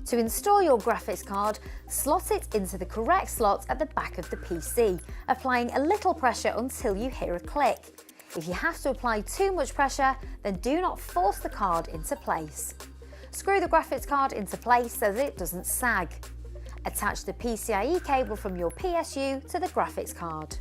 To install your graphics card, slot it into the correct slot at the back of the PC, applying a little pressure until you hear a click. If you have to apply too much pressure, then do not force the card into place. Screw the graphics card into place so that it doesn't sag. Attach the PCIe cable from your PSU to the graphics card.